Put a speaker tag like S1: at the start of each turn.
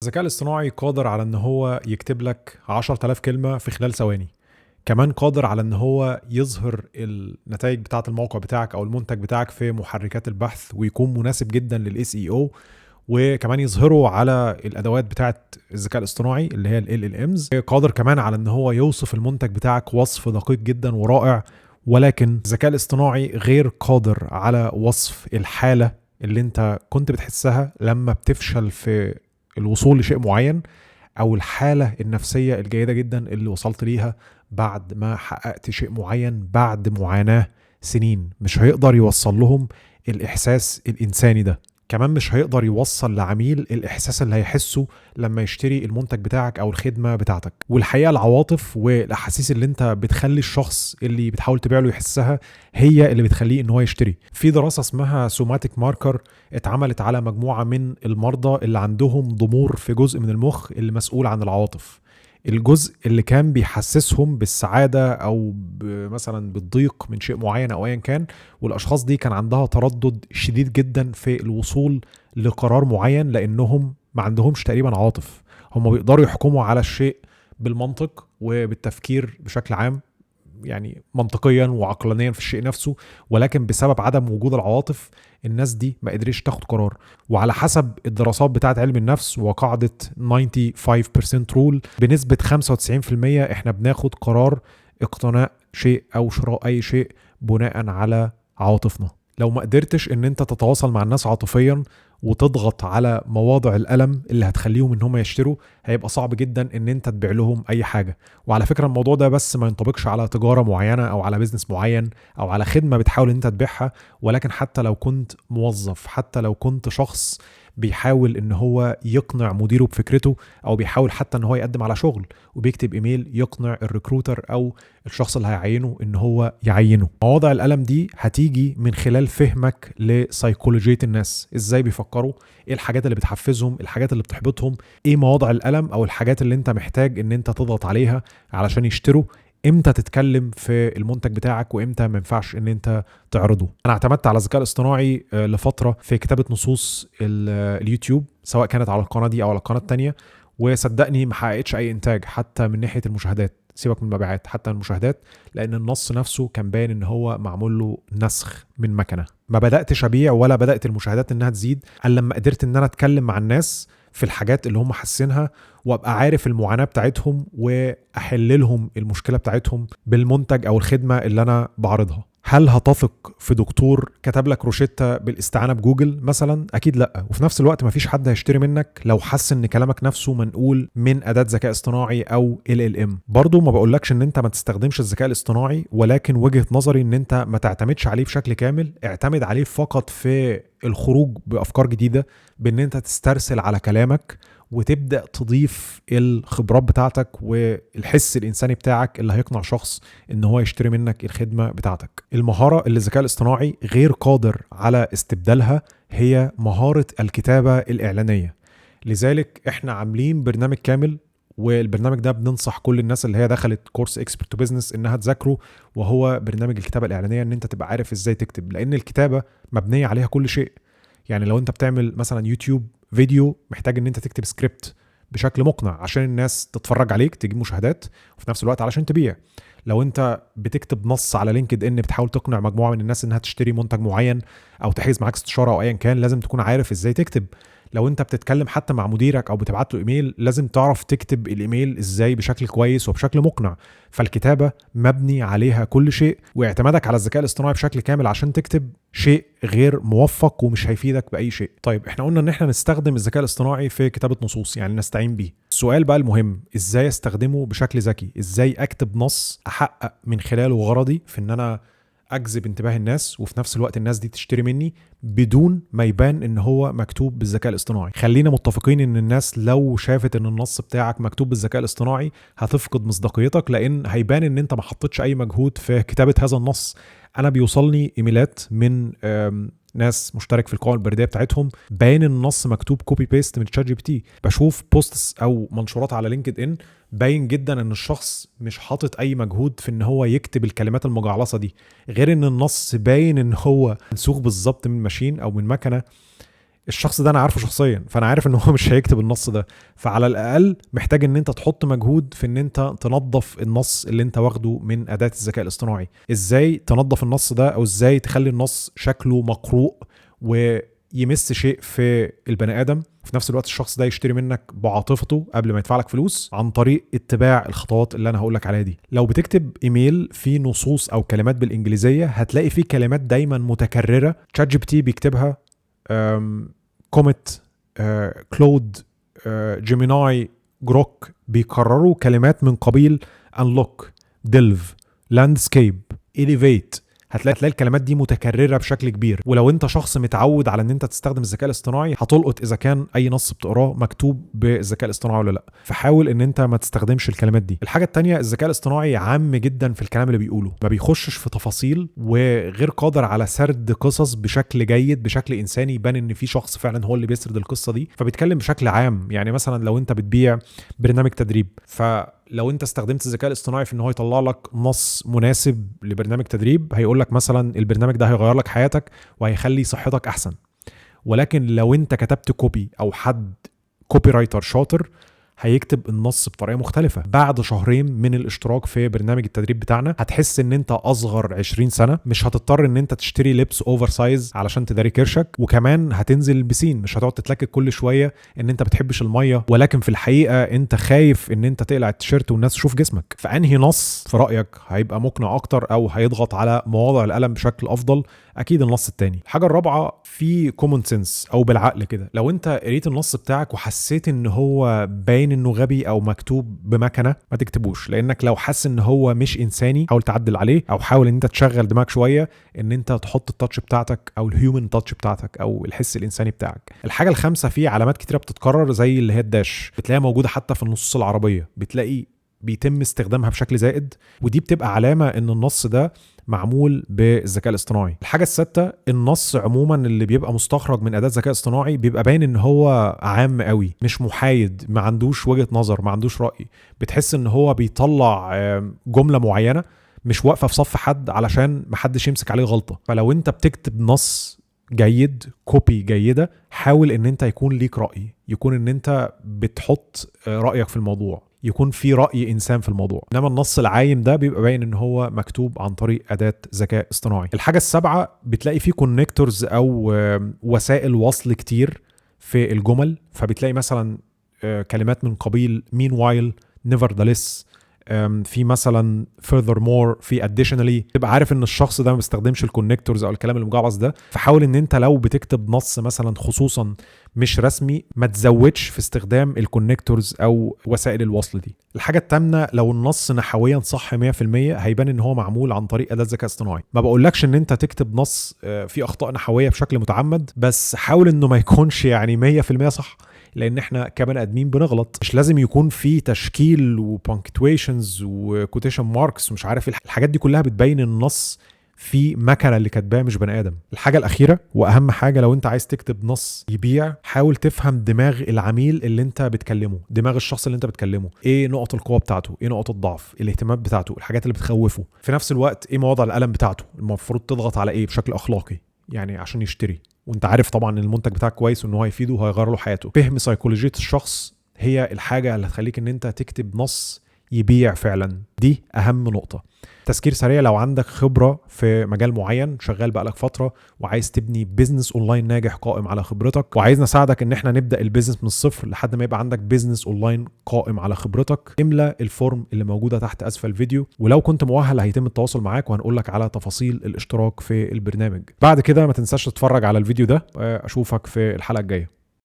S1: الذكاء الاصطناعي قادر على ان هو يكتب لك 10,000 كلمة في خلال ثواني. كمان قادر على ان هو يظهر النتائج بتاعة الموقع بتاعك او المنتج بتاعك في محركات البحث ويكون مناسب جدا للاس اي او. وكمان يظهره على الادوات بتاعة الذكاء الاصطناعي اللي هي ال LLMs. قادر كمان على ان هو يوصف المنتج بتاعك وصف دقيق جدا ورائع. ولكن الذكاء الاصطناعي غير قادر على وصف الحالة اللي انت كنت بتحسها لما بتفشل في الوصول لشيء معين، او الحالة النفسية الجيدة جدا اللي وصلت ليها بعد ما حققت شيء معين بعد معاناة سنين. مش هيقدر يوصل لهم الاحساس الانساني ده. كمان مش هيقدر يوصل لعميل الاحساس اللي هيحسه لما يشتري المنتج بتاعك او الخدمة بتاعتك. والحقيقة العواطف والاحاسيس اللي انت بتخلي الشخص اللي بتحاول تبيع له يحسها هي اللي بتخليه ان هو يشتري. في دراسة اسمها سوماتيك ماركر اتعملت على مجموعة من المرضى اللي عندهم ضمور في جزء من المخ اللي مسؤول عن العواطف. الجزء اللي كان بيحسسهم بالسعادة أو مثلا بالضيق من شيء معين أو أيا كان. والأشخاص دي كان عندها تردد شديد جدا في الوصول لقرار معين لأنهم ما عندهمش تقريبا عواطف. هم بيقدروا يحكموا على الشيء بالمنطق وبالتفكير بشكل عام، يعني منطقيا وعقلانيا في الشيء نفسه. ولكن بسبب عدم وجود العواطف الناس دي ما قدرش تاخد قرار. وعلى حسب الدراسات بتاعه علم النفس وقاعدة 95% رول، بنسبة 95% احنا بناخد قرار اقتناء شيء او شراء اي شيء بناء على عواطفنا. لو ما قدرتش ان انت تتواصل مع الناس عاطفيا وتضغط على مواضع الألم اللي هتخليهم ان هم يشتروا، هيبقى صعب جدا ان انت تبيع لهم اي حاجة. وعلى فكرة الموضوع ده بس ما ينطبقش على تجارة معينة او على بيزنس معين او على خدمة بتحاول ان انت تبيعها، ولكن حتى لو كنت موظف، حتى لو كنت شخص بيحاول ان هو يقنع مديره بفكرته، او بيحاول حتى ان هو يقدم على شغل وبيكتب ايميل يقنع الريكروتر او الشخص اللي هيعينه ان هو يعينه. مواضع الألم دي هتيجي من خلال فهمك لسيكولوجية الناس، ازاي بيفكروا، ايه الحاجات اللي بتحفزهم، الحاجات اللي بتحبطهم، ايه مواضع الألم او الحاجات اللي انت محتاج ان انت تضغط عليها علشان يشتروا، امتى تتكلم في المنتج بتاعك وامتى ما ينفعش ان انت تعرضه. انا اعتمدت على الذكاء الاصطناعي لفترة في كتابة نصوص اليوتيوب، سواء كانت على القناة دي او على القناة التانية، وصدقني ما حققتش اي انتاج حتى من ناحية المشاهدات. سيبك من المبيعات، حتى المشاهدات، لان النص نفسه كان باين ان هو معمول له نسخ من مكنه. ما بداتش ابيع ولا بدات المشاهدات انها تزيد الا لما قدرت ان انا اتكلم مع الناس في الحاجات اللي هم حاسينها، وابقى عارف المعاناه بتاعتهم واحل لهم المشكله بتاعتهم بالمنتج او الخدمه اللي انا بعرضها. هل هتثق في دكتور كتب لك روشتة بالاستعانة بجوجل مثلا؟ اكيد لا. وفي نفس الوقت مفيش حد هيشتري منك لو حس ان كلامك نفسه منقول من اداة ذكاء اصطناعي او LLM. برضو ما بقولكش ان انت ما تستخدمش الذكاء الاصطناعي، ولكن وجهة نظري ان انت ما تعتمدش عليه بشكل كامل. اعتمد عليه فقط في الخروج بافكار جديدة، بان انت تسترسل على كلامك وتبدأ تضيف الخبرات بتاعتك والحس الإنساني بتاعك اللي هيقنع شخص إن هو يشتري منك الخدمة بتاعتك. المهارة اللي الذكاء الاصطناعي غير قادر على استبدالها هي مهارة الكتابة الإعلانية. لذلك إحنا عاملين برنامج كامل، والبرنامج ده بننصح كل الناس اللي هي دخلت كورس اكسبرت تو بزنس انها تذاكره، وهو برنامج الكتابة الإعلانية. ان انت تبقى عارف ازاي تكتب، لان الكتابة مبنية عليها كل شيء. يعني لو انت بتعمل مثلا يوتيوب فيديو، محتاج ان انت تكتب سكريبت بشكل مقنع عشان الناس تتفرج عليك تجيب مشاهدات، وفي نفس الوقت علشان تبيع. لو انت بتكتب نص على لينكد ان بتحاول تقنع مجموعة من الناس انها تشتري منتج معين او تحجز معاك استشارة او ايا كان، لازم تكون عارف ازاي تكتب. لو انت بتتكلم حتى مع مديرك او بتبعت له ايميل، لازم تعرف تكتب الايميل ازاي بشكل كويس وبشكل مقنع. فالكتابة مبني عليها كل شيء، واعتمادك على الذكاء الاصطناعي بشكل كامل عشان تكتب شيء غير موفق ومش هيفيدك بأي شيء. طيب احنا قلنا ان احنا نستخدم الذكاء الاصطناعي في كتابة نصوص، يعني نستعين بيه. السؤال بقى المهم، ازاي استخدمه بشكل ذكي؟ ازاي اكتب نص احقق من خلاله غرضي في ان انا اجذب انتباه الناس وفي نفس الوقت الناس دي تشتري مني بدون ما يبان ان هو مكتوب بالذكاء الاصطناعي؟ خلينا متفقين ان الناس لو شافت ان النص بتاعك مكتوب بالذكاء الاصطناعي هتفقد مصداقيتك، لان هيبان ان انت ما حطيتش اي مجهود في كتابة هذا النص. انا بيوصلني ايميلات من ناس مشترك في القوائم البريديه بتاعتهم باين النص مكتوب كوبي بيست من تشات جي بي تي. بشوف بوستس او منشورات على لينكد ان باين جدا ان الشخص مش حاطط اي مجهود في ان هو يكتب الكلمات المجعلصه دي، غير ان النص باين ان هو منسوخ بالظبط من ماشين او من مكنه الشخص ده انا عارفه شخصيا، فانا عارف ان هو مش هيكتب النص ده. فعلى الاقل محتاج ان انت تحط مجهود في ان انت تنظف النص اللي انت واخده من اداة الذكاء الاصطناعي. ازاي تنظف النص ده، او ازاي تخلي النص شكله مقروء ويمس شيء في البني ادم، في نفس الوقت الشخص ده يشتري منك بعاطفته قبل ما يدفع لك فلوس، عن طريق اتباع الخطوات اللي انا هقول لك عليها دي. لو بتكتب ايميل فيه نصوص او كلمات بالانجليزيه، هتلاقي فيه كلمات دايما متكرره تشات جي بي تي بيكتبها، كوميت، كلود، جيميناي، جروك، بيكرروا كلمات من قبيل انلوك، ديلف، لاندسكيب، اليفيت. هتلاقي الكلمات دي متكرره بشكل كبير، ولو انت شخص متعود على ان انت تستخدم الذكاء الاصطناعي هتلقط اذا كان اي نص بتقراه مكتوب بالذكاء الاصطناعي ولا لا. فحاول ان انت ما تستخدمش الكلمات دي. الحاجه التانية، الذكاء الاصطناعي عام جدا في الكلام اللي بيقوله، ما بيخشش في تفاصيل، وغير قادر على سرد قصص بشكل جيد بشكل انساني يبان ان في شخص فعلا هو اللي بيسرد القصه دي. فبيتكلم بشكل عام. يعني مثلا لو انت بتبيع برنامج تدريب، لو انت استخدمت الذكاء الاصطناعي في ان هو يطلع لك نص مناسب لبرنامج تدريب، هيقول لك مثلا البرنامج ده هيغير لك حياتك وهيخلي صحتك احسن. ولكن لو انت كتبت كوبي، او حد كوبي رايتر شاطر، هيكتب النص بطريقه مختلفه. بعد شهرين من الاشتراك في برنامج التدريب بتاعنا هتحس ان انت اصغر 20 سنه، مش هتضطر ان انت تشتري لبس اوفر سايز علشان تداري كرشك، وكمان هتنزل البسين، مش هتقعد تتلكك كل شويه ان انت بتحبش الميه، ولكن في الحقيقه انت خايف ان انت تقلع التيشيرت والناس تشوف جسمك. فانهي نص في رايك هيبقى مقنع اكتر، او هيضغط على مواضع القلم بشكل افضل؟ اكيد النص التاني. الحاجه الرابعه، في كومون سنس او بالعقل كده. لو انت قريت النص بتاعك وحسيت ان هو باين انه غبي او مكتوب بمكنه، ما تكتبوش. لانك لو حاسس ان هو مش انساني، حاول تعدل عليه، او حاول ان انت تشغل دماغك شويه ان انت تحط التاتش بتاعتك، او الهيومن تاتش بتاعتك، او الحس الانساني بتاعك. الحاجه الخامسه، في علامات كتيره بتتكرر زي اللي هي الداش، بتلاقيها موجوده حتى في النصوص العربيه، بتلاقي بيتم استخدامها بشكل زائد، ودي بتبقى علامه ان النص ده معمول بالذكاء الاصطناعي. الحاجه السادسه، النص عموما اللي بيبقى مستخرج من اداه ذكاء اصطناعي بيبقى باين ان هو عام قوي، مش محايد، ما عندوش وجهه نظر، ما عندوش راي. بتحس ان هو بيطلع جمله معينه مش واقفه في صف حد علشان محدش يمسك عليه غلطه. فلو انت بتكتب نص جيد، كوبي جيده، حاول ان انت يكون ليك راي، يكون ان انت بتحط رايك في الموضوع، يكون في رأي إنسان في الموضوع. إنما النص العايم ده بيبقى باين إن هو مكتوب عن طريق أداة ذكاء اصطناعي. الحاجة السابعة، بتلاقي فيه كونكتورز أو وسائل وصل كتير في الجمل، فبتلاقي مثلا كلمات من قبيل meanwhile، nevertheless، في مثلا furthermore، في additionally. تبقى عارف ان الشخص ده ما بيستخدمش الكونكتورز او الكلام المجعلص ده. فحاول ان انت لو بتكتب نص مثلا خصوصا مش رسمي، ما تزودش في استخدام الكونكتورز او وسائل الوصل دي. الحاجه الثامنه، لو النص نحويا صح 100% هيبان ان هو معمول عن طريق اداه ذكاء اصطناعي. ما بقولكش ان انت تكتب نص فيه اخطاء نحويه بشكل متعمد، بس حاول انه ما يكونش يعني 100% صح، لان احنا كبني ادمين بنغلط. مش لازم يكون في تشكيل وبانكتويشنز وكوتيشن ماركس ومش عارف الحاجات دي كلها بتبين النص في مكنه اللي كاتباه مش بني ادم. الحاجه الاخيره واهم حاجه، لو انت عايز تكتب نص يبيع، حاول تفهم دماغ العميل اللي انت بتكلمه، دماغ الشخص اللي انت بتكلمه، ايه نقط القوه بتاعته، ايه نقط الضعف، الاهتمامات بتاعته، الحاجات اللي بتخوفه. في نفس الوقت ايه مواضع الالم بتاعته، المفروض تضغط على ايه بشكل اخلاقي يعني عشان يشتري، وانت عارف طبعا ان المنتج بتاعك كويس وان هو هيفيده وهيغير له حياته. فهم سيكولوجيه الشخص هي الحاجه اللي هتخليك ان انت تكتب نص يبيع فعلا. دي اهم نقطه. تذكير سريع، لو عندك خبرة في مجال معين، شغال بقالك فترة وعايز تبني بيزنس اونلاين ناجح قائم على خبرتك، وعايز نساعدك ان احنا نبدأ البيزنس من الصفر لحد ما يبقى عندك بيزنس اونلاين قائم على خبرتك، املى الفورم اللي موجودة تحت اسفل الفيديو، ولو كنت مؤهل هيتم التواصل معاك وهنقول لك على تفاصيل الاشتراك في البرنامج. بعد كده ما تنساش تتفرج على الفيديو ده. اشوفك في الحلقة الجاية.